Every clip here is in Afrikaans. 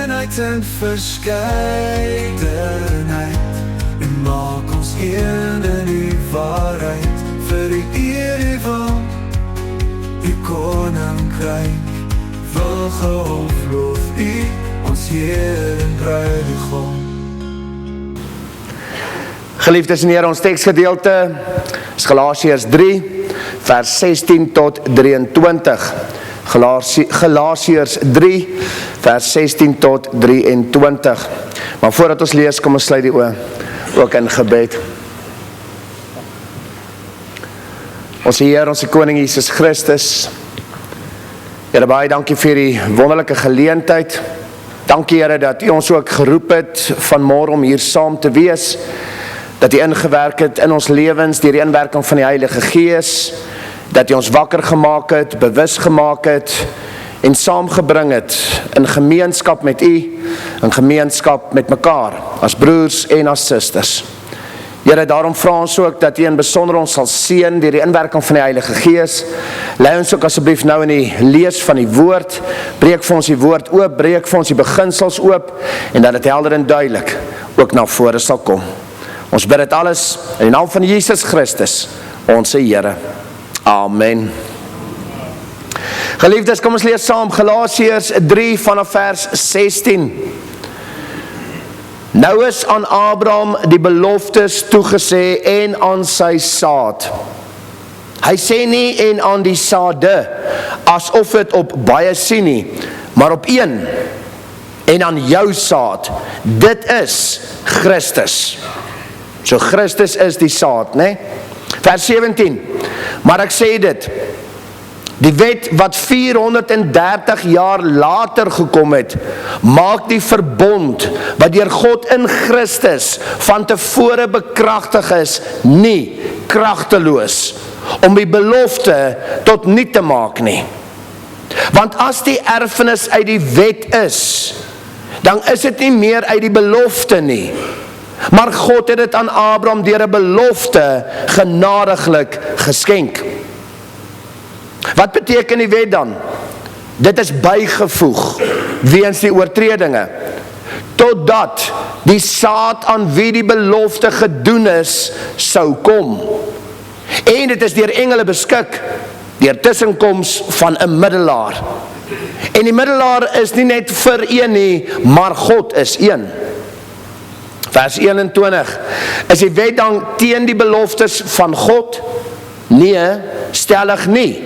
eenheid en verskeidenheid, en maak ons een in die waarheid, vir die eer van die koninkryk, wil gehoofloof U, ons Heer en Bruidegom. Geliefdes en Here, ons teksgedeelte is Galasiërs 3, vers 16 tot 23. Galasiërs 3, vers 16 tot 23. Maar voordat ons lees, kom ons sluit die oë, ook in gebed. Ons Heer, ons Koning Jesus Christus, Here, baie dankie vir die wonderlike geleentheid. Dankie Here dat U ons ook geroep het vanmôre om hier saam te wees, dat U ingewerk het in ons lewens deur die inwerking van die Heilige Gees, dat U ons wakker gemaak het, bewus gemaak het en saamgebring het in gemeenskap met U, in gemeenskap met mekaar, as broers en as susters. Here, daarom vra ons ook dat U in besonder ons sal seën deur die inwerking van die Heilige Gees. Lei ons ook asseblief nou in die lees van die woord, breek vir ons die woord oop, breek vir ons die beginsels oop, en dat dit helder en duidelik ook na vore sal kom. Ons bid dit alles in die naam van Jesus Christus, ons Here. Amen. Geliefdes, kom ons lees saam Galasiërs 3 vanaf vers 16. Nou is aan Abraham die beloftes toegesê en aan sy saad. Hy sê nie en aan die saade, asof het op baie sien nie, maar op een, en aan jou saad. Dit is Christus. So Christus is die saad, né? Vers 17. Maar ek sê dit, die wet wat 430 jaar later gekom het, maak die verbond wat deur God in Christus van tevore bekragtig is, nie kragteloos, om die belofte tot niet te maak nie. Want as die erfenis uit die wet is, dan is dit nie meer uit die belofte nie, maar God het dit aan Abraham deur 'n belofte genadiglik geskenk. Wat beteken die wet dan? Dit is bygevoeg weens die oortredinge, totdat die saad aan wie die belofte gedoen is, sou kom. En dit is deur engele beskik, deur tussenkoms van 'n middelaar. En die middelaar is nie net vir een nie, maar God is een. Vers 21, is die wet dan teen die beloftes van God? Nee, stellig nie.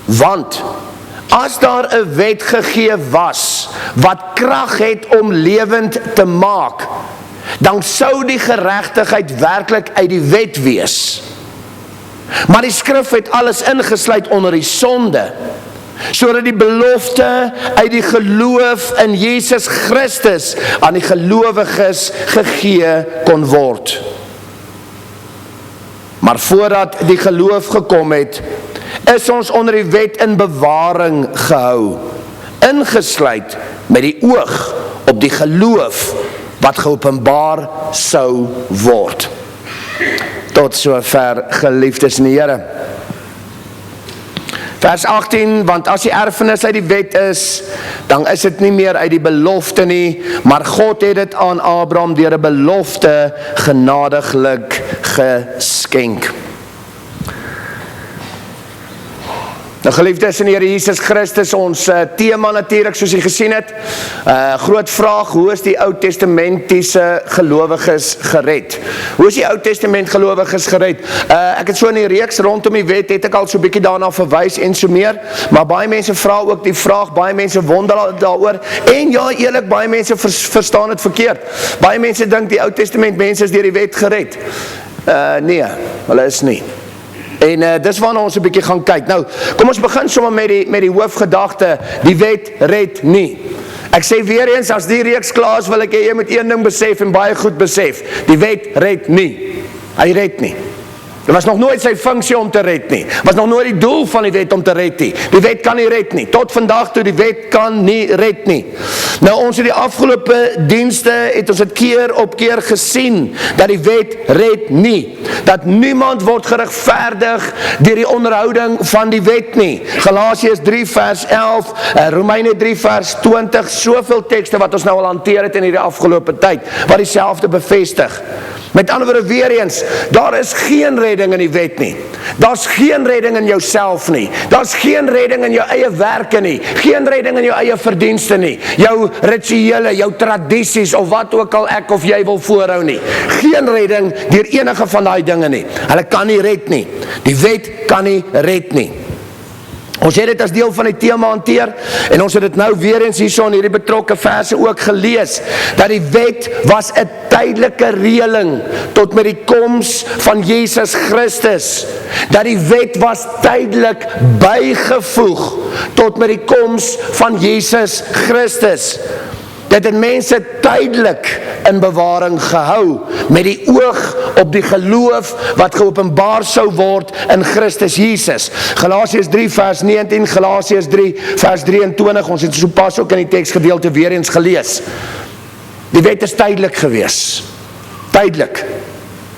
Want, as daar 'n wet gegee was, wat krag het om lewend te maak, dan sou die geregtigheid werklik uit die wet wees. Maar die skrif het alles ingesluit onder die sonde, sodat die belofte uit die geloof in Jesus Christus aan die gelowiges gegee kon word. Maar voordat die geloof gekom het, is ons onder die wet in bewaring gehou, ingesluit met die oog op die geloof wat geopenbaar sou word. Tot sover, geliefdes in die Here. Vers 18, want as die erfenis uit die wet is, dan is dit nie meer uit die belofte nie, maar God het dit aan Abraham deur 'n belofte genadiglik geskenk. Nou geliefdes in die Here Jesus Christus, ons tema natuurlik soos jy gesien het, groot vraag, hoe is die Ou Testamentiese gelowiges gered? Hoe is die Ou Testament gelowiges gered? Ek het so in die reeks rondom die wet, het ek al so bietjie daarna verwys en so meer, maar baie mense vra ook die vraag, baie mense wonder daaroor, en ja, eerlik, baie mense verstaan het verkeerd. Baie mense dink die Ou Testament mense is deur die wet gered. Nee, hulle is nie. En dis waarna ons 'n bietjie gaan kyk. Nou, kom ons begin sommer met die hoofgedagte, die wet red nie. Ek sê weer eens, as die reeks klaar is, wil ek jy moet een ding besef en baie goed besef. Die wet red nie. Hy red nie. Dit was nog nooit sy funksie om te red nie. Was nog nooit die doel van die wet om te red nie. Die wet kan nie red nie. Tot vandag toe, die wet kan nie red nie. Nou ons het die afgelope dienste, het ons het keer op keer gesien, dat die wet red nie, dat niemand word geregverdig deur die onderhouding van die wet nie. Galasiërs 3 vers 11, Romeine 3 vers 20, soveel tekste wat ons nou al hanteer het in die afgelope tyd, wat dieselfde bevestig. Met ander woorde weer eens, daar is geen redding in die wet nie. Daar's geen redding in jouself nie. Daar's geen redding in jou eie werke nie. Geen redding in jou eie verdienste nie. Jou rituele, jou tradisies of wat ook al ek of jy wil voorhou nie. Geen redding deur enige van daai dinge nie. Hulle kan nie red nie. Die wet kan nie red nie. Ons het dit as deel van die tema hanteer en ons het dit nou weer eens hierso in hierdie betrokke verse ook gelees, dat die wet was 'n tydelike reëling tot met die koms van Jesus Christus. Dat die wet was tydelik bygevoeg tot met die koms van Jesus Christus. Dit het mense tydelik in bewaring gehou met die oog op die geloof wat geopenbaar sou word in Christus Jesus. Galasiërs 3 vers 19, Galasiërs 3 vers 23, ons het so pas ook in die teksgedeelte weer eens gelees. Die wet is tydelik gewees. Tydelik.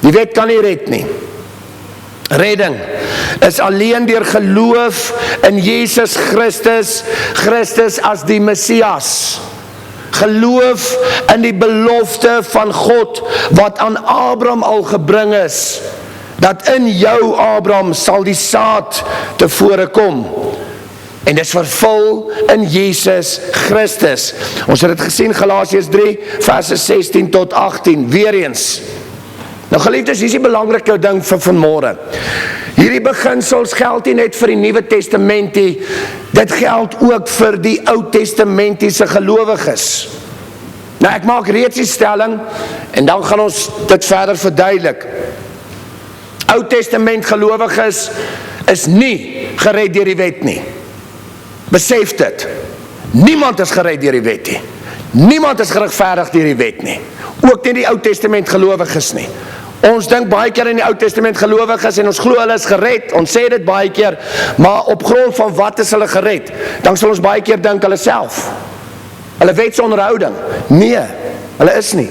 Die wet kan nie red nie. Redding is alleen deur geloof in Jesus Christus, Christus as die Messias. Geloof in die belofte van God wat aan Abraham al gebring is, dat in jou Abraham sal die saad tevore kom. En dis vervul in Jesus Christus. Ons het dit gesien, Galasiërs 3, verse 16 tot 18, weer eens. Nou geliefdes, hier is die belangrike ding vir vanmôre. Hierdie beginsels geld nie net vir die Nuwe Testamentie, dit geld ook vir die Ou Testamentiese gelowiges. Nou ek maak reeds die stelling, en dan gaan ons dit verder verduidelik. Ou Testament gelowiges is nie gered deur die wet nie. Besef dit. Niemand is gered deur die wet nie. Niemand is geregverdig deur die wet nie. Ook nie die Ou Testament gelowiges nie. Ons dink baie keer in die Ou Testament gelowiges en ons glo hulle is gered, ons sê dit baie keer, maar op grond van wat is hulle gered? Dan sal ons baie keer dink hulle self. Hulle wetse onderhouding. Nee, hulle is nie.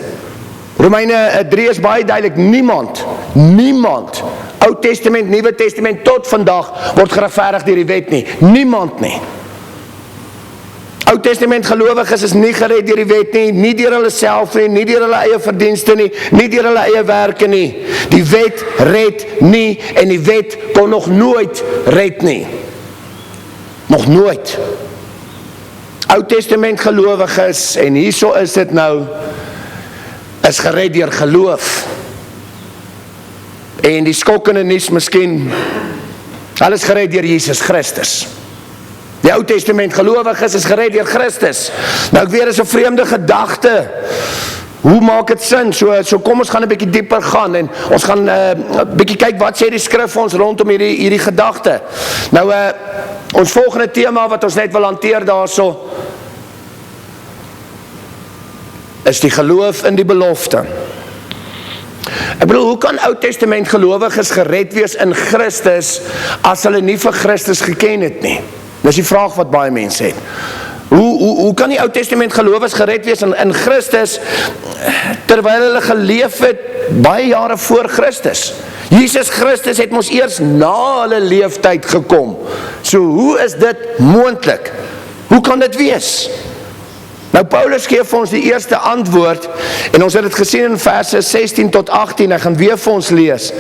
Romeine 3 is baie duidelik, niemand, Ou Testament, Nuwe Testament, tot vandag word geregverdig deur die wet nie. Niemand nie. Ou Testament gelowiges is nie gered deur die wet nie, nie deur hulle self nie, nie deur hulle eie verdienste nie, nie deur hulle eie werke nie. Die wet red nie en die wet kon nog nooit red nie. Nog nooit. Ou Testament gelowiges, en hierso is dit nou, is gered deur geloof. En die skokkende nuus miskien, hulle is gered deur Jesus Christus. Die Ou Testament gelowiges is gered deur Christus. Nou ek weet, is 'n vreemde gedagte. Hoe maak dit sin? So kom ons gaan 'n bietjie dieper gaan en ons gaan 'n bietjie kyk wat sê die skrif vir ons rondom hierdie gedagte. Nou ons volgende tema wat ons net wil hanteer daarso is die geloof in die belofte. Ek bedoel, hoe kan Ou Testament gelowiges gered wees in Christus as hulle nie vir Christus geken het nie? Dis die vraag wat baie mense het. Hoe kan die Ou Testament gelowiges gered wees in Christus terwyl hulle geleef het baie jare voor Christus? Jesus Christus het mos eers na hulle leeftyd gekom. So hoe is dit moontlik? Hoe kan dit wees? Nou Paulus gee vir ons die eerste antwoord en ons het dit gesien in verse 16 tot 18, ek gaan weer vir ons lees.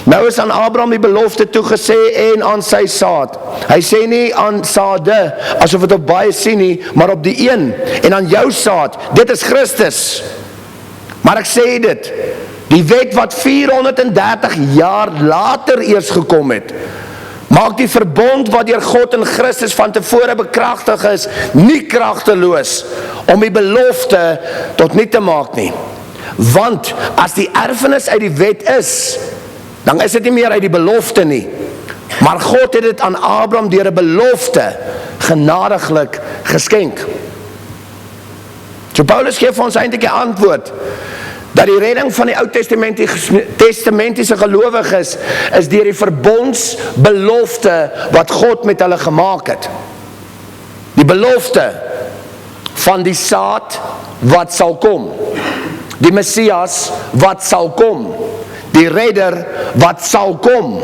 Nou is aan Abraham die belofte toegesê en aan sy saad. Hy sê nie aan saade, asof het op baie sien nie, maar op die een, en aan jou saad, dit is Christus. Maar ek sê dit, die wet wat 430 jaar later eers gekom het, maak die verbond wat deur God en Christus van tevore bekragtig is, nie kragteloos om die belofte tot niet te maak nie. Want as die erfenis uit die wet is, dan is dit nie meer uit die belofte nie. Maar God het dit aan Abraham deur 'n belofte genadiglik geskenk. So Paulus gee vir ons eintlik 'n antwoord dat die redding van die Ou Testamentiese gelowiges is deur die verbondsbelofte wat God met hulle gemaak het. Die belofte van die saad wat sal kom. Die Messias wat sal kom. Die redder wat sal kom.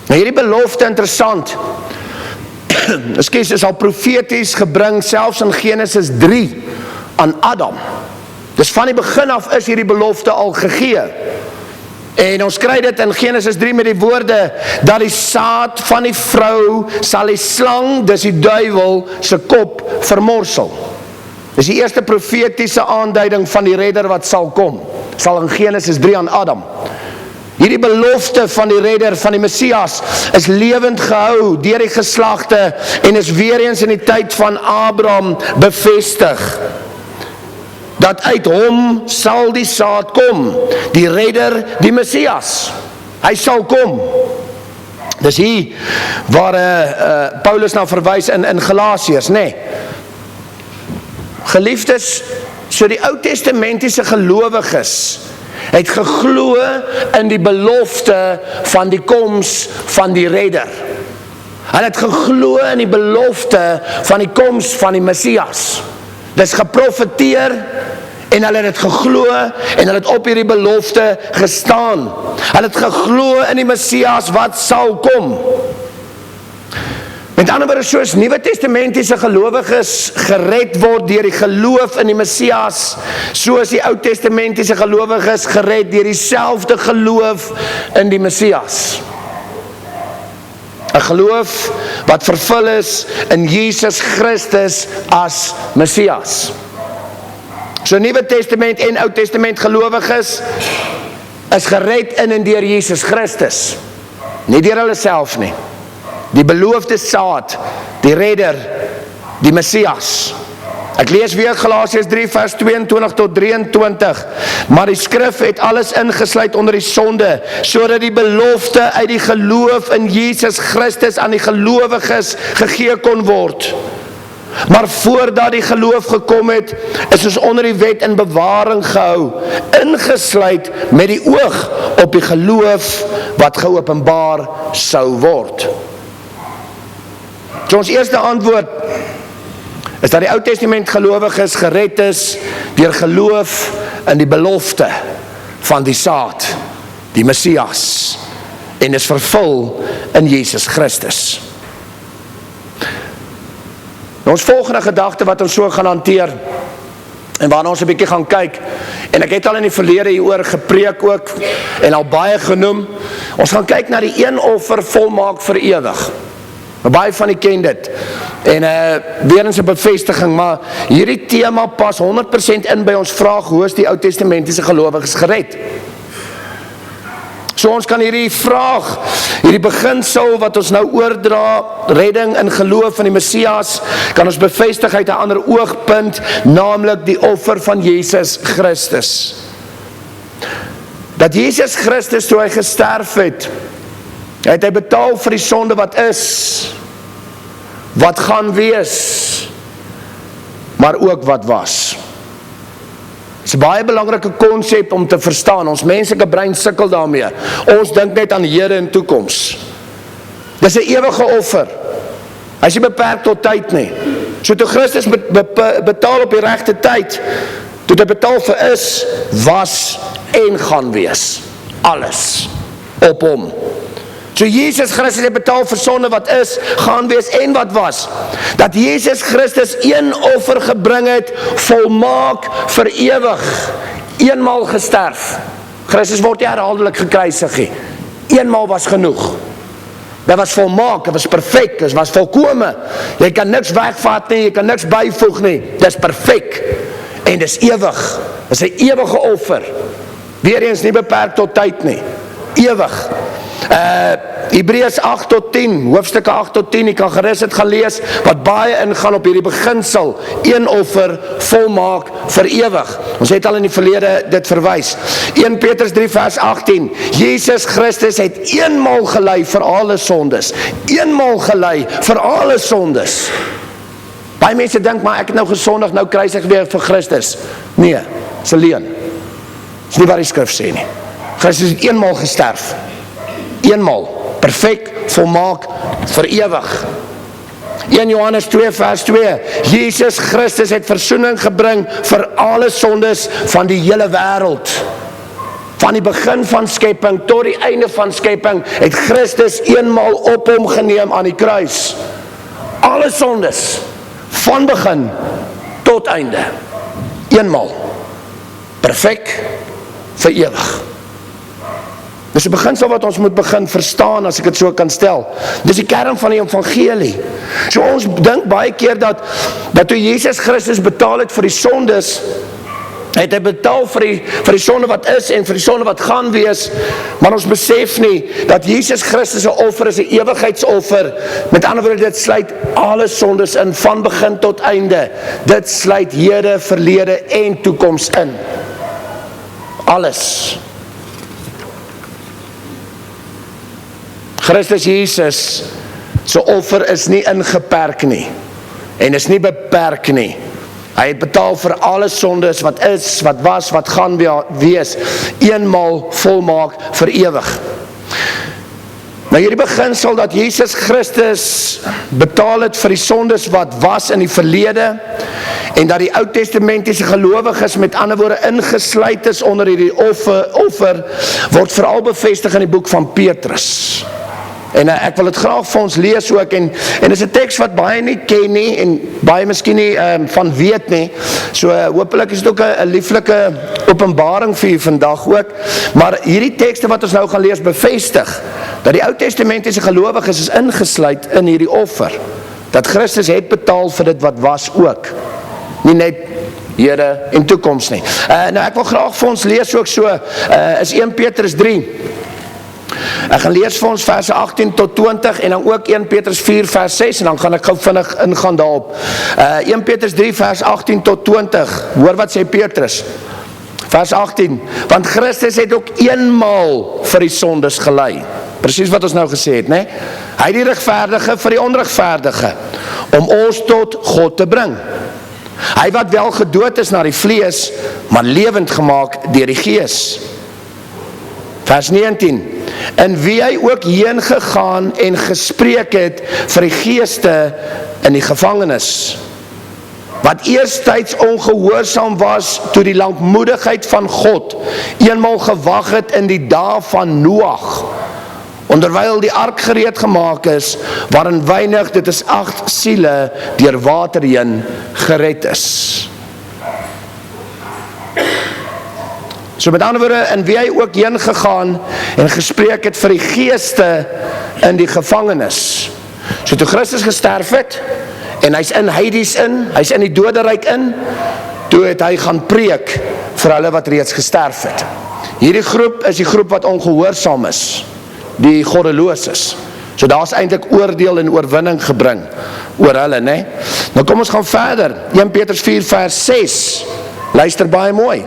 Nou hierdie belofte interessant. Ekskuus, is al profeties gebring selfs in Genesis 3 aan Adam. Dus van die begin af is hierdie belofte al gegee. En ons kry dit in Genesis 3 met die woorde, dat die saad van die vrou sal die slang, dis die duiwel, se kop vermorsel. Dis die eerste profetiese aanduiding van die redder wat sal kom. Sal in Genesis 3 aan Adam. Hierdie belofte van die redder, van die Messias, is lewend gehou deur die geslagte en is weer eens in die tyd van Abraham bevestig. Dat uit hom sal die saad kom, die redder, die Messias. Hy sal kom. Dis hier waar Paulus nou verwys in Galasiërs, nee. Geliefdes, so die Ou Testamentiese gelowiges het geglo in die belofte van die koms van die redder. Hulle het geglo in die belofte van die koms van die Messias. Dis geprofeteer en hulle het geglo en hulle het op hierdie belofte gestaan. Hulle het geglo in die Messias wat sal kom. Met ander woorde, soos Nuwe Testamentiese gelowiges gered word deur die geloof in die Messias, soos die Ou Testamentiese gelowiges gered deur dieselfde geloof in die Messias. 'n geloof wat vervul is in Jesus Christus as Messias. So Nuwe Testament en Ou Testament gelowiges is gered in en deur Jesus Christus. Nie deur hulle self nie. Die beloofde saad, die redder, die Messias. Ek lees weer Galasiërs 3 vers 22 tot 23. Maar die skrif het alles ingesluit onder die sonde, sodat die belofte uit die geloof in Jesus Christus aan die gelowiges gegee kon word. Maar voordat die geloof gekom het, is ons onder die wet in bewaring gehou, ingesluit met die oog op die geloof wat geopenbaar sou word. So ons eerste antwoord is dat die Ou Testament gelowiges gered is deur geloof in die belofte van die saad, die Messias, en is vervul in Jesus Christus. Nou ons volgende gedagte wat ons so gaan hanteer, en waarna ons 'n bietjie gaan kyk, en ek het al in die verlede hieroor gepreek ook, en al baie genoem, ons gaan kyk na die een offer volmaak vir ewig. Baie van die ken dit, en weer eens 'n bevestiging, maar hierdie tema pas 100% in by ons vraag, hoe is die Ou Testamentiese gelowiges gered? So ons kan hierdie vraag, hierdie beginsel wat ons nou oordra, redding in geloof in die Messias, kan ons bevestig uit 'n ander oogpunt, naamlik die offer van Jesus Christus. Dat Jesus Christus, toe hy gesterf het hy betaal vir die sonde wat is, wat gaan wees, maar ook wat was. Dit is 'n baie belangrike konsep om te verstaan. Ons menslike brein sukkel daarmee. Ons dink net aan hede en toekoms. Dis 'n ewige offer. Hy is nie beperk tot tyd nie. So toe Christus betaal op die regte tyd, toe hy betaal vir is, was en gaan wees. Alles op hom. So Jesus Christus het betaal vir sonde wat is, gaan wees en wat was. Dat Jesus Christus een offer gebring het, volmaak vir ewig. Eenmaal gesterf. Christus word nie herhaaldelik gekruisig nie. Eenmaal was genoeg. Dit was volmaak, dit was perfek, dit was volkome. Jy kan niks wegvat nie, jy kan niks byvoeg nie. Dit is perfek. En dit is ewig. Dit is 'n ewige offer. Weereens nie beperk tot tyd nie. Ewig. Hebreërs 8 tot 10, hoofstukke 8 tot 10, jy kan gerus dit gaan lees, wat baie ingaan op hierdie beginsel, een offer volmaak vir ewig. Ons het al in die verlede dit verwys. 1 Petrus 3 vers 18, Jesus Christus het eenmaal gelei vir alle sondes. Eenmaal gelei vir alle sondes. Baie mense dink, maar ek het nou gesondig, nou kruisig weer vir Christus. Nee, dis 'n leuen. Dis nie wat die skrif sê nie. Christus het eenmaal gesterf. Eenmaal, perfek, volmaak, vir ewig. 1 Johannes 2 vers 2, Jesus Christus het versoening gebring vir alle sondes van die hele wêreld. Van die begin van skepping tot die einde van skepping het Christus eenmaal op hom geneem aan die kruis. Alle sondes, van begin tot einde. Eenmaal. Perfek, vir ewig. Dis 'n beginsel wat ons moet begin verstaan, as ek dit so kan stel. Dis die kern van die evangelie. So ons dink baie keer dat toe Jesus Christus betaal het vir die sondes, het hy betaal vir die sonde wat is en vir die sonde wat gaan wees, maar ons besef nie dat Jesus Christus se offer is 'n ewigheidsoffer. Met ander woorde, dit sluit alle sondes in, van begin tot einde. Dit sluit hede, verlede en toekoms in. Alles. Christus Jesus se offer is nie ingeperk nie en is nie beperk nie. Hy het betaal vir alle sondes wat is, wat was, wat gaan wees, eenmaal volmaak vir ewig. Nou hierdie beginsel dat Jesus Christus betaal het vir die sondes wat was in die verlede en dat die Ou Testamentiese gelowiges met ander woorde ingesluit is onder hierdie offer word veral bevestig in die boek van Petrus. En ek wil dit graag vir ons lees ook, en is 'n teks wat baie nie ken nie, en baie miskien nie van weet nie, so hopelik is dit ook 'n lieflike openbaring vir u vandag ook, maar hierdie tekste wat ons nou gaan lees bevestig, dat die Ou Testamentiese gelowiges is ingesluit in hierdie offer, dat Christus het betaal vir dit wat was ook, nie net hede en toekoms nie. Nou ek wil graag vir ons lees ook so, is 1 Petrus 3, ek gaan lees vir ons verse 18 tot 20 en dan ook 1 Petrus 4 vers 6 en dan gaan ek gou vinnig ingaan daarop. 1 Petrus 3 vers 18 tot 20, hoor wat sê Petrus. Vers 18, want Christus het ook eenmaal vir die sondes gelei. Presies wat ons nou gesê het, né? Hy die regverdige vir die onregverdige, om ons tot God te bring. Hy wat wel gedood is na die vlees, maar lewend gemaak deur die gees. Vers 19, in wie hy ook heen gegaan en gespreek het vir die geeste in die gevangenis, wat eerstyds ongehoorsaam was toe die lankmoedigheid van God eenmaal gewag het in die dae van Noag, onderwyl die ark gereed gemaak is, waarin weinig, dit is 8 siele, deur water heen gered is. So met ander woorde, in wie hy ook heen gegaan en gespreek het vir die geeste in die gevangenis. So toe Christus gesterf het, en hy's in Hades in, hy's in die doderyk in, toe het hy gaan preek vir hulle wat reeds gesterf het. Hierdie groep is die groep wat ongehoorsaam is, die goddeloses. So daar's eintlik oordeel en oorwinning gebring oor hulle, né? Nou kom ons gaan verder. 1 Petrus 4 vers 6. Luister baie mooi.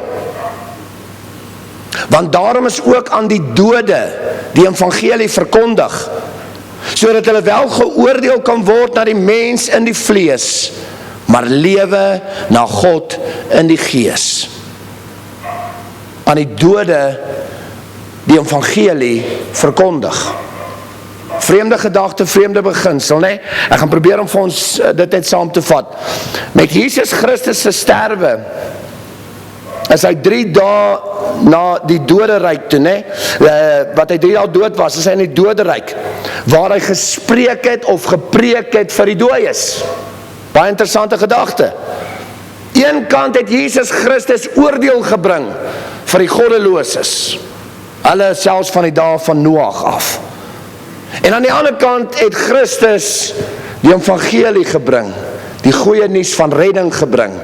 Want daarom is ook aan die dode die evangelie verkondig, sodat hulle wel geoordeel kan word na die mens in die vlees, maar lewe na God in die gees. Aan die dode die evangelie verkondig. Vreemde gedagte, vreemde beginsel, né? Ek gaan probeer om vir ons dit net saam te vat. Met Jesus Christus se sterwe is hy 3 dae na die doderyk toe, né? Wat hy 3 dae dood was, is hy in die doderyk, waar hy gespreek het of gepreek het vir die dooies. Baie interessante gedagte. Een kant het Jesus Christus oordeel gebring vir die goddeloses, hulle selfs van die dae van Noag af. En aan die ander kant het Christus die evangelie gebring, die goeie nuus van redding gebring,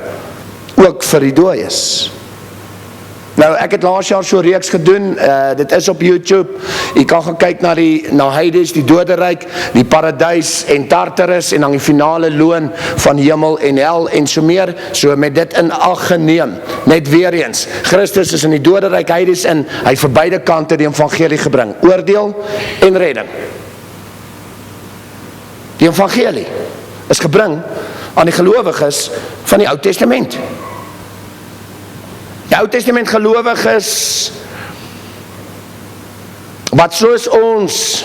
ook vir die dooies. Nou, ek het laas jaar so reeks gedoen, dit is op YouTube, jy kan gaan kyk na Hades, die doderyk, die paradys en Tartarus, en dan die finale loon van hemel en hel en so meer, so met dit in ag geneem, net weer eens, Christus is in die doderyk, Hades, en hy het vir beide kante die evangelie gebring, oordeel en redding. Die evangelie is gebring aan die gelowiges van die Ou Testament. Die Ou Testament gelowiges wat soos ons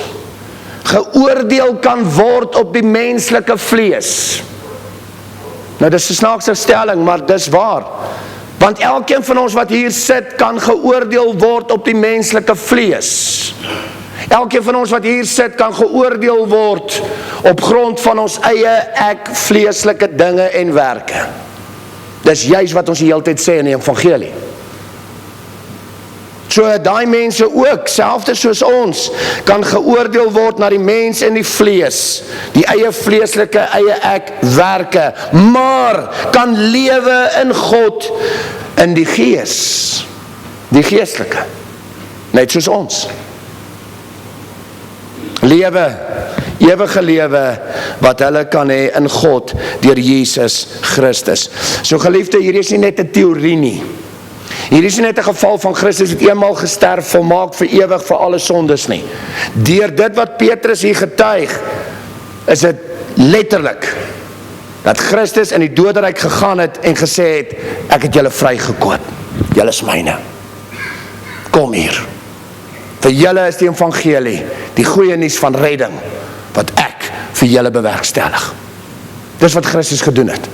geoordeel kan word op die menslike vlees. Nou dis 'n snaakse stelling, maar dis waar. Want elkeen van ons wat hier sit, kan geoordeel word op die menslike vlees. Elkeen van ons wat hier sit, kan geoordeel word op grond van ons eie ek vleeslike dinge en werke. Dis juist wat ons die hele tyd sê in die evangelie. So daai mense ook, selfde soos ons, kan geoordeel word na die mens in die vlees, die eie vleeslike, eie ek werke, maar kan lewe in God in die gees, die geestelike, net soos ons. Lewe, ewige lewe, wat hulle kan hê in God, deur Jesus Christus. So geliefde, hier is nie net 'n teorie nie. Hier is nie net 'n geval van Christus het eenmaal gesterf, volmaak vir ewig vir alle sondes nie. Deur dit wat Petrus hier getuig, is dit letterlik dat Christus in die doderyk gegaan het en gesê het, ek het julle vrygekoop, julle is myne. Kom hier. Vir julle is die evangelie, die goeie nuus van redding, wat ek vir julle bewerkstellig. Dis wat Christus gedoen het.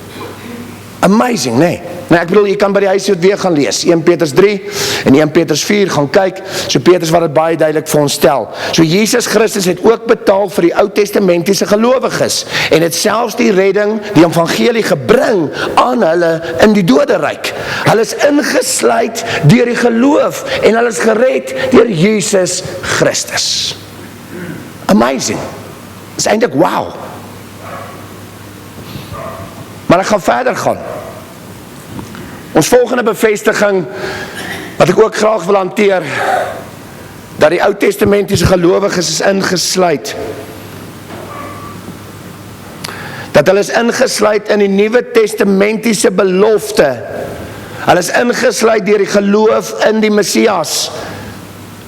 Amazing, nee. Nou ek bedoel, jy kan by die huis weer gaan lees, 1 Petrus 3 en 1 Petrus 4 gaan kyk, so Petrus wat het baie duidelik vir ons stel. So Jesus Christus het ook betaal vir die Ou Testamentiese gelowiges, en het selfs die redding, die evangelie gebring aan hulle in die doderyk. Hulle is ingesluit deur die geloof, en hulle is gered deur Jesus Christus. Amazing. Dis eintlik wow. Maar ek gaan verder gaan. Ons volgende bevestiging, wat ek ook graag wil hanteer, dat die Ou Testamentiese gelowiges is ingesluit. Dat hulle is ingesluit in die Nuwe Testamentiese belofte. Hulle is ingesluit deur die geloof in die Messias,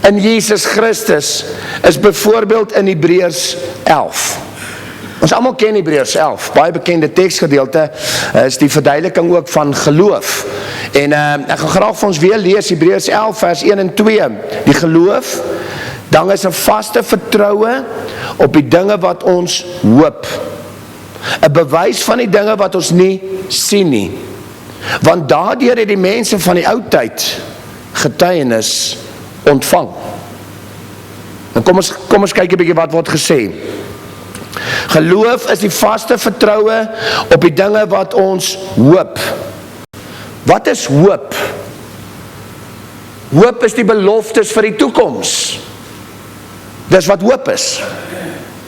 in Jesus Christus, is byvoorbeeld in Hebreërs 11. Ons almal ken Hebreërs 11, baie bekende teksgedeelte, is die verduideliking ook van geloof. En ek gaan graag vir ons weer lees, Hebreërs 11 vers 1 en 2. Die geloof, dan is 'n vaste vertroue op die dinge wat ons hoop. 'n bewys van die dinge wat ons nie sien nie. Want daardeur het die mense van die ou tyd getuienis ontvang. Nou kom ons kyk 'n bietjie wat word gesê. Geloof is die vaste vertroue op die dinge wat ons hoop. Wat is hoop? Hoop is die beloftes vir die toekoms. Dis wat hoop is.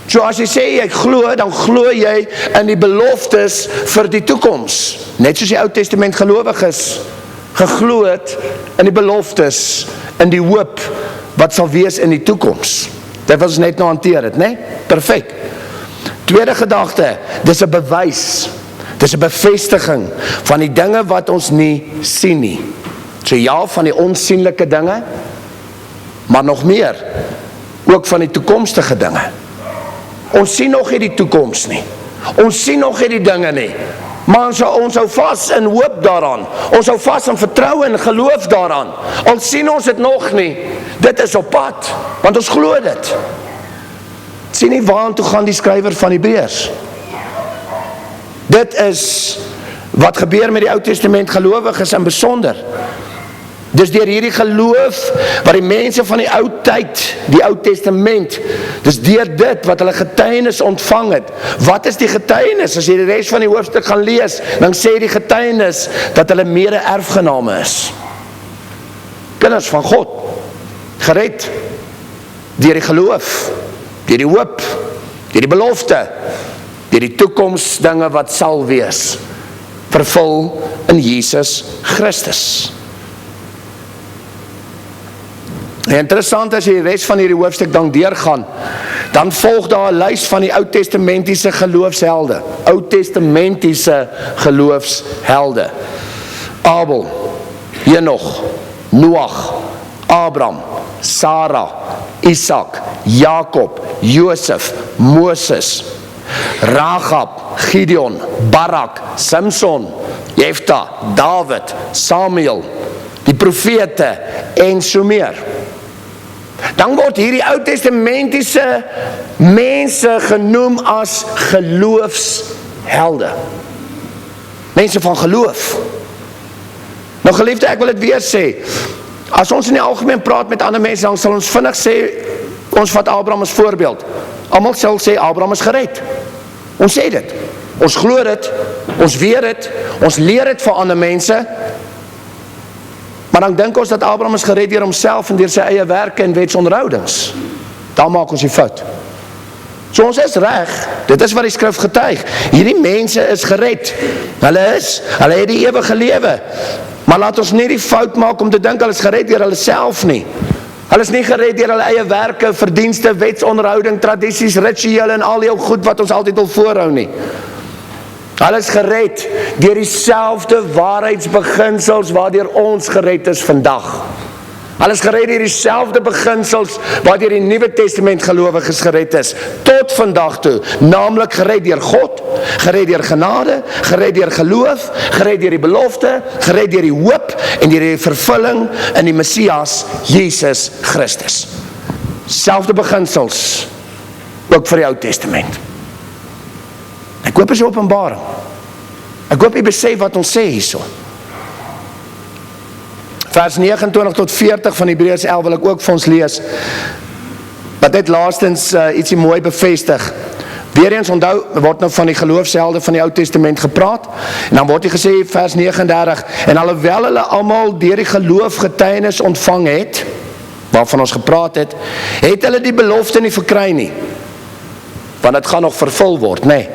So as jy sê jy glo, dan glo jy in die beloftes vir die toekoms. Net soos die Ou Testament gelowiges geglo het in die beloftes, in die hoop wat sal wees in die toekoms. Dit was net nou hanteer het, né? Perfek. Tweede gedagte, dis 'n bewys, dis 'n bevestiging van die dinge wat ons nie sien nie. So ja, van die onsienlike dinge, maar nog meer, ook van die toekomstige dinge. Ons sien nog nie die toekoms nie. Ons sien nog nie die dinge nie. Maar ons hou vas in hoop daaraan. Ons hou vas in vertroue en geloof daaraan. Al sien ons dit nog nie. Dit is op pad, want ons glo dit. Sien nie waartoe gaan die skrywer van Hebreërs. Dit is wat gebeur met die Ou Testament gelowiges in besonder. Dis deur hierdie geloof wat die mense van die ou tyd, die Ou Testament, dis deur dit wat hulle getuienis ontvang het. Wat is die getuienis? As jy die res van die hoofstuk gaan lees, dan sê die getuienis dat hulle mede-erfgename is. Kinders van God, gered deur die geloof, deur die hoop, deur die belofte, deur die toekomsdinge wat sal wees, vervul in Jesus Christus. Interessant as jy die res van hierdie hoofstuk dan deurgaan, dan volg daar 'n lys van die Ou Testamentiese geloofshelde. Ou Testamentiese geloofshelde. Abel, Henog, Noag, Abraham, Sarah, Isak, Jakob, Josef, Moses, Rahab, Gideon, Barak, Samson, Jefta, David, Samuel, die profete en so meer. dan word hierdie Ou Testamentiese mense genoem as geloofshelde. Mense van geloof. Nou geliefde, ek wil dit weer sê, as ons in die algemeen praat met ander mense, dan sal ons vinnig sê, ons vat Abraham as voorbeeld. Almal sal sê, Abraham is gered. Ons sê dit. Ons glo dit, ons weet dit, ons leer dit vir ander mense, maar dan dink ons dat Abraham is gered deur homself en deur sy eie werke en wetsonderhoudings. Dan maak ons die fout. So ons is reg, dit is wat die skrif getuig. Hierdie mense is gered. Hulle het die ewige lewe. Maar laat ons nie die fout maak om te dink hulle is gered deur hulle self nie. Hulle is nie gered deur hulle eie werke, verdienste, wetsonderhouding, tradisies, rituele en al jou goed wat ons altyd wil voorhou nie. Hulle is gered deur dieselfde waarheidsbeginsels waardeur ons gered is vandag. Hulle is gered deur dieselfde beginsels waardeur die Nuwe Testament gelowiges gered is, tot vandag toe, naamlik gered deur God, gered deur genade, gered deur geloof, gered deur die belofte, gered deur die hoop en deur die vervulling in die Messias, Jesus Christus. Selfde beginsels, ook vir die Ou Testament. Ek hoop is 'n openbaring. Ek hoop jy besef wat ons sê hierso. Vers 29 tot 40 van Hebreërs 11 wil ek ook vir ons lees, wat net laastens ietsie mooi bevestig. Weereens onthou, word nou van die geloofshelde van die Ou Testament gepraat, en dan word hier gesê, vers 39, en alhoewel hulle almal deur die geloof getuienis ontvang het, waarvan ons gepraat het hulle die belofte nie verkry nie, want dit gaan nog vervul word, nee.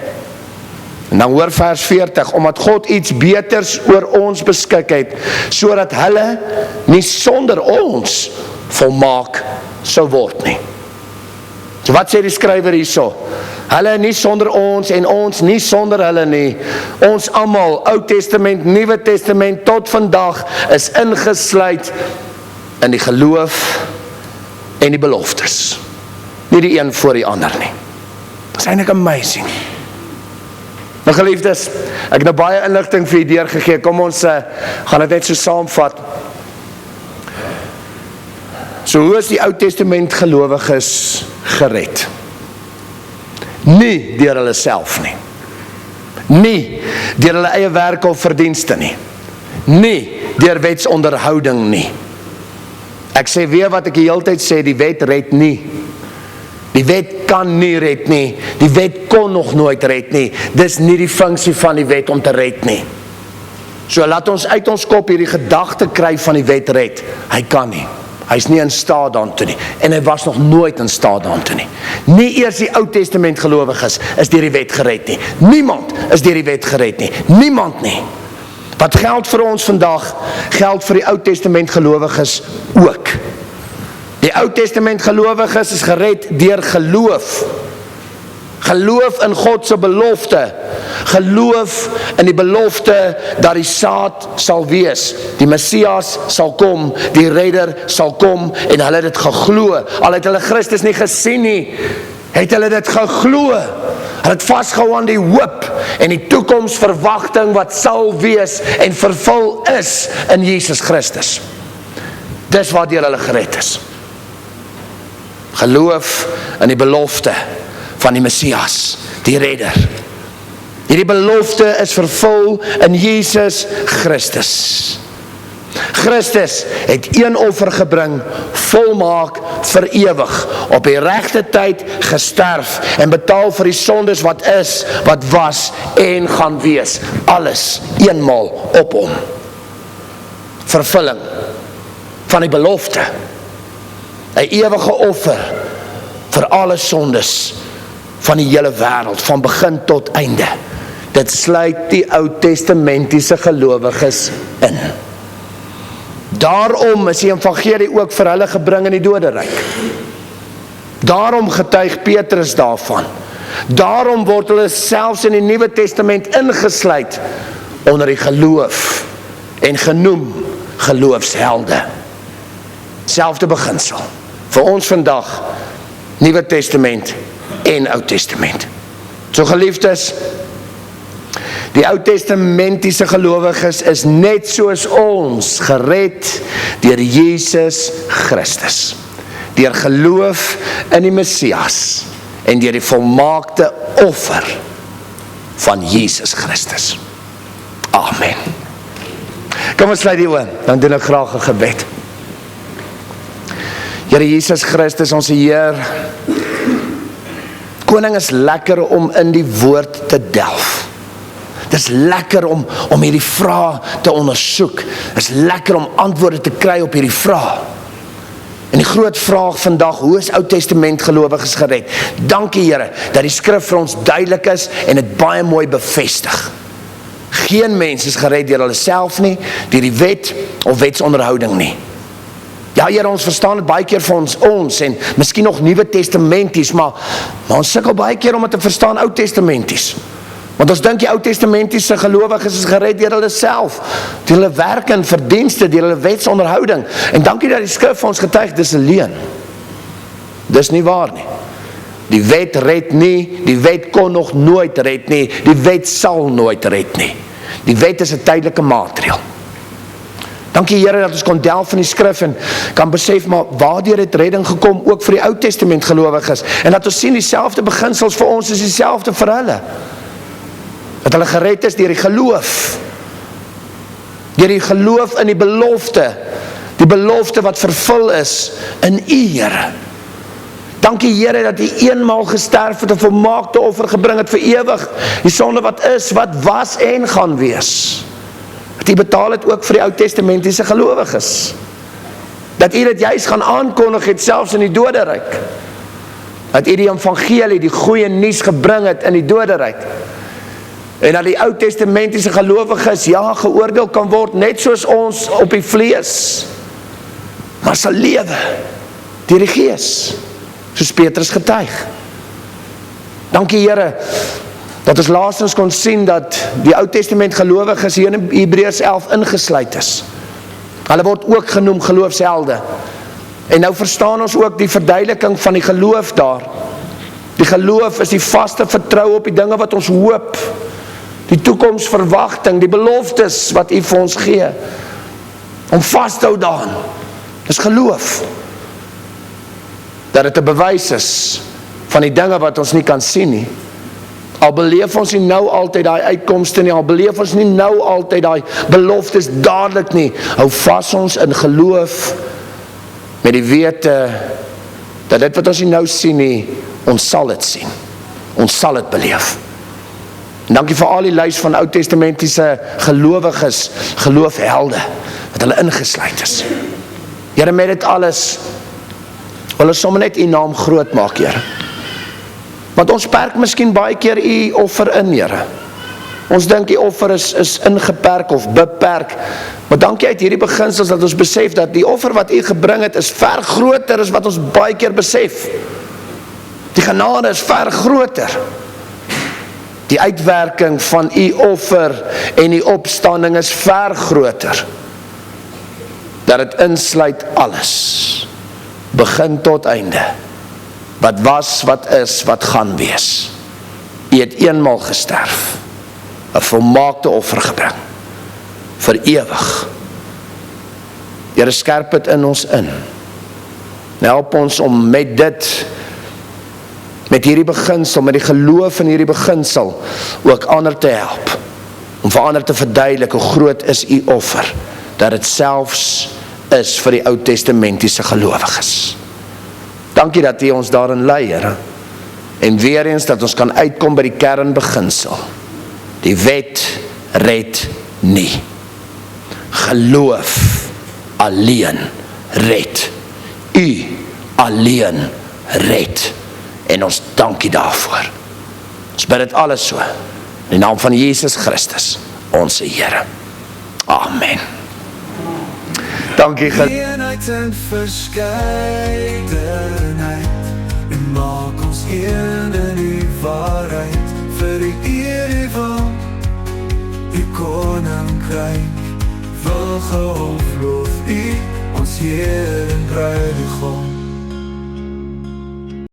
En dan hoor vers 40, omdat God iets beters oor ons beskik het, sodat hulle nie sonder ons volmaak sou word nie. So wat sê die skrywer hierso? Hulle nie sonder ons en ons nie sonder hulle nie. Ons almal, Ou Testament, Nuwe Testament, tot vandag is ingesluit in die geloof en die beloftes. Nie die een voor die ander nie. Dit is eintlik amazing. Nou geliefdes, ek het nou baie inligting vir julle deurgegee. Kom ons gaan dit net so saamvat. So hoe is die Ou Testament gelowiges gered? Nie deur hulle self nie. Nie deur hulle eie werke of verdienste nie. Nie deur wetsonderhouding nie. Ek sê weer wat ek die hele tyd sê, die wet red nie. Die wet kan nie red nie. Die wet kon nog nooit red nie. Dis nie die funksie van die wet om te red nie. So laat ons uit ons kop hierdie gedagte kry van die wet red. Hy kan nie. Hy is nie in staat daartoe nie. En hy was nog nooit in staat daartoe nie. Nie eers die Ou Testament gelowiges is deur die wet gered nie. Niemand is deur die wet gered nie. Niemand nie. Wat geld vir ons vandag, geld vir die Ou Testament gelowiges ook. Die Ou Testament gelowiges is gered deur geloof. Geloof in God se belofte. Geloof in die belofte dat die saad sal wees. Die Messias sal kom, die redder sal kom en hulle het dit geglo. Al het hulle Christus nie gesien nie, het hulle dit geglo. Hulle het vasgehou aan die hoop en die toekomsverwagting wat sal wees en vervul is in Jesus Christus. Dis waardeur hulle gered is. Geloof in die belofte van die Messias, die redder. Hierdie belofte is vervul in Jesus Christus. Christus het een offer gebring, volmaak, vir ewig, op die regte tyd gesterf en betaal vir die sondes wat is, wat was en gaan wees. Alles eenmaal op hom. Vervulling van die belofte. 'n ewige offer vir alle sondes van die hele wêreld, van begin tot einde. Dit sluit die Ou Testamentiese gelowiges in. Daarom is die evangelie ook vir hulle gebring in die doderyk. Daarom getuig Petrus daarvan. Daarom word hulle selfs in die Nuwe Testament ingesluit onder die geloof en genoem geloofshelde. Selfde beginsel vir ons vandag, Nuwe Testament en Ou Testament. So geliefdes, die Ou Testamentiese gelowiges is net soos ons gered deur Jesus Christus. deur geloof in die Messias en deur die volmaakte offer van Jesus Christus. Amen. Kom ons sluit die oë, dan doen ek graag 'n gebed. Here Jesus Christus, ons Heer, Koning, is lekker om in die woord te delf. Dis lekker om hierdie vrae te ondersoek. Dis lekker om antwoorde te kry op hierdie vrae. En die groot vraag vandag, hoe is Ou Testament gelowiges gered? Dankie Here, dat die skrif vir ons duidelik is en dit baie mooi bevestig. Geen mens is gered deur hulle self nie, deur die wet of wetsonderhouding nie. Ja Here, ons verstaan dit baie keer vir ons en miskien nog Nuwe Testamenties, maar ons sukkel baie keer om dit te verstaan Ou Testamenties. Want ons dink die Ou Testamentiese gelowiges is gered deur hulle self, deur hulle werk en verdienste, deur hulle wetsonderhouding. En dankie dat die skrif vir ons getuig, dis 'n leuen. Dis nie waar nie. Die wet red nie, die wet kon nog nooit red nie, die wet sal nooit red nie. Die wet is 'n tydelike maatreël. Dankie Here dat ons kon delf in die skrif en kan besef maar waardeur het redding gekom ook vir die Ou Testament gelowiges. En dat ons sien dieselfde beginsels vir ons is dieselfde vir hulle. Dat hulle gered is deur die geloof. Deur die geloof in die belofte. Die belofte wat vervul is in U, Here. Dankie Here dat U eenmaal gesterf het en volmaakte offer gebring het vir ewig. Die sonde wat is, wat was en gaan wees. Dat U betaal het ook vir die Ou Testamentiese gelowiges. Dat U dit juist gaan aankondig het selfs in die doderyk. Dat U die evangelie, die goeie nuus gebring het in die doderyk. En dat die Ou Testamentiese gelowiges ja geoordeel kan word net soos ons op die vlees. Maar sal lewe deur die Gees, soos Petrus getuig. Dankie Here dat ons laastens kon sien dat die Ou Testament gelowiges hier in Hebreërs 11 ingesluit is. Hulle word ook genoem geloofshelde. En nou verstaan ons ook die verduideliking van die geloof daar. Die geloof is die vaste vertroue op die dinge wat ons hoop. Die toekomsverwagting, die beloftes wat U vir ons gee. Om vas te hou daaraan. Dis geloof. Dat dit 'n bewys is van die dinge wat ons nie kan sien nie. Al beleef ons nie nou altyd daai uitkomste nie, al beleef ons nie nou altyd daai beloftes dadelik nie, hou vas ons in geloof met die wete dat dit wat ons nie nou sien nie, ons sal dit sien. Ons sal dit beleef. En dankie vir al die lys van Ou Testamentiese gelowiges, geloofhelde, wat hulle ingesluit is. Here, met dit alles, wil ons sommer net U naam groot maak, Here. Want ons perk miskien baie keer U offer in, Here. Ons dink die offer is ingeperk of beperk, maar dankie uit hierdie beginsels dat ons besef dat die offer wat U gebring het is ver groter as wat ons baie keer besef. Die genade is ver groter. Die uitwerking van U offer en die opstanding is ver groter. Dat het insluit alles, begin tot einde. Wat was, wat is, wat gaan wees. U het eenmaal gesterf, 'n volmaakte offer gebring, vir ewig. Here, skerp dit in ons in. Help ons om met dit, met hierdie beginsel, met die geloof in hierdie beginsel, ook ander te help, om vir ander te verduidelik hoe groot is U offer, dat het selfs is vir die Ou Testamentiese gelowiges. Dankie dat U ons daarin lei, Here. En weer eens dat ons kan uitkom by die kernbeginsel. Die wet red nie. Geloof alleen red. U alleen red. En ons dankie daarvoor. Ons bid dit alles so, in die naam van Jesus Christus, onze Here. Amen. Dankie. Eenheid en verskeidenheid, en maak ons een in die waarheid, vir die eer van U koninkryk. Wil gehoofloof U, ons Heer en Bruidegom.